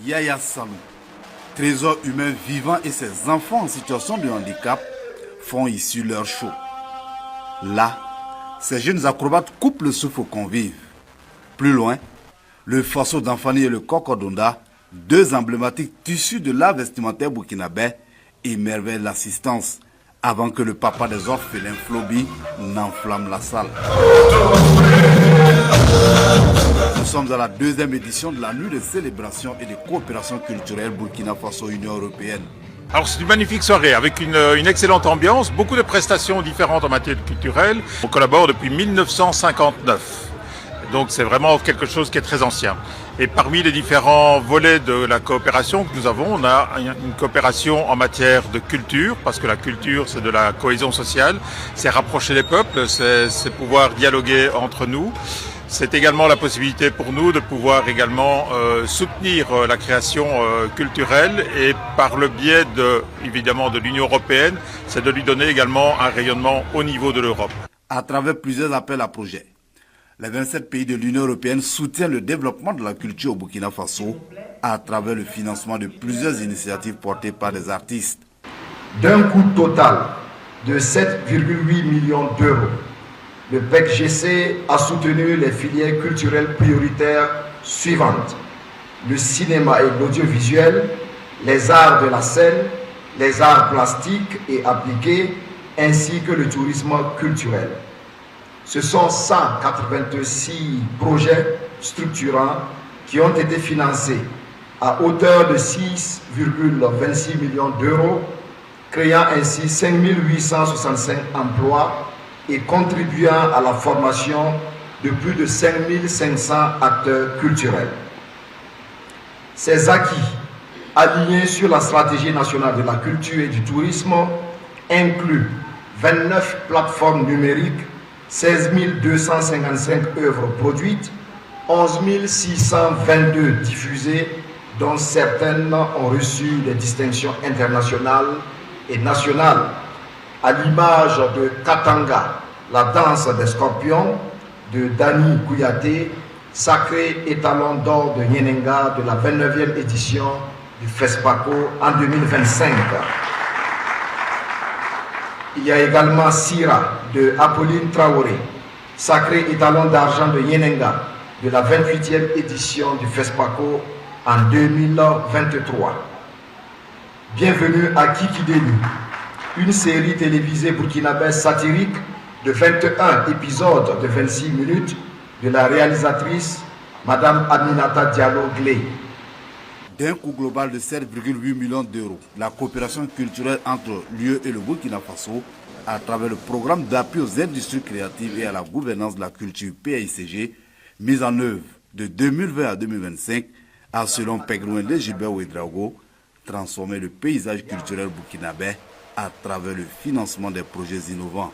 Yaya Salou, trésor humain vivant et ses enfants en situation de handicap font ici leur show. Là, ces jeunes acrobates coupent le souffle aux convives. Plus loin, le Faso d'Anfani et le Kokodonda, deux emblématiques tissus de l'art vestimentaire burkinabé, émerveillent l'assistance avant que le papa des orphelins Flobi n'enflamme la salle. Nous sommes à la deuxième édition de la nuit de célébration et de coopération culturelle Burkina Faso-Union européenne. Alors c'est une magnifique soirée avec une excellente ambiance, beaucoup de prestations différentes en matière culturelle. On collabore depuis 1959, donc c'est vraiment quelque chose qui est très ancien. Et parmi les différents volets de la coopération que nous avons, on a une coopération en matière de culture, parce que la culture c'est de la cohésion sociale, c'est rapprocher les peuples, c'est pouvoir dialoguer entre nous. C'est également la possibilité pour nous de pouvoir également soutenir la création culturelle et par le biais évidemment de l'Union européenne, c'est de lui donner également un rayonnement au niveau de l'Europe. À travers plusieurs appels à projets, les 27 pays de l'Union européenne soutiennent le développement de la culture au Burkina Faso à travers le financement de plusieurs initiatives portées par des artistes. D'un coût total de 7,8 millions d'euros, le PEC-GC a soutenu les filières culturelles prioritaires suivantes: le cinéma et l'audiovisuel, les arts de la scène, les arts plastiques et appliqués, ainsi que le tourisme culturel. Ce sont 186 projets structurants qui ont été financés à hauteur de 6,26 millions d'euros, créant ainsi 5 865 emplois et contribuant à la formation de plus de 5 500 acteurs culturels. Ces acquis, alignés sur la stratégie nationale de la culture et du tourisme, incluent 29 plateformes numériques, 16 255 œuvres produites, 11 622 diffusées, dont certaines ont reçu des distinctions internationales et nationales, à l'image de Katanga, la danse des scorpions, de Dani Kouyaté, sacré étalon d'or de Nyenenga de la 29e édition du FESPACO en 2025. Il y a également Sira de Apolline Traoré, sacré étalon d'argent de Nyenenga de la 28e édition du FESPACO en 2023. Bienvenue à Kikidéni, une série télévisée burkinabé satirique de 21 épisodes de 26 minutes de la réalisatrice Madame Aminata Diallo-Glé. D'un coût global de 7,8 millions d'euros, la coopération culturelle entre l'UE et le Burkina Faso, à travers le programme d'appui aux industries créatives et à la gouvernance de la culture PAICG, mise en œuvre de 2020 à 2025, a, selon Pegrouin Gilbert Ouedraogo, transformé le paysage culturel burkinabé à travers le financement des projets innovants.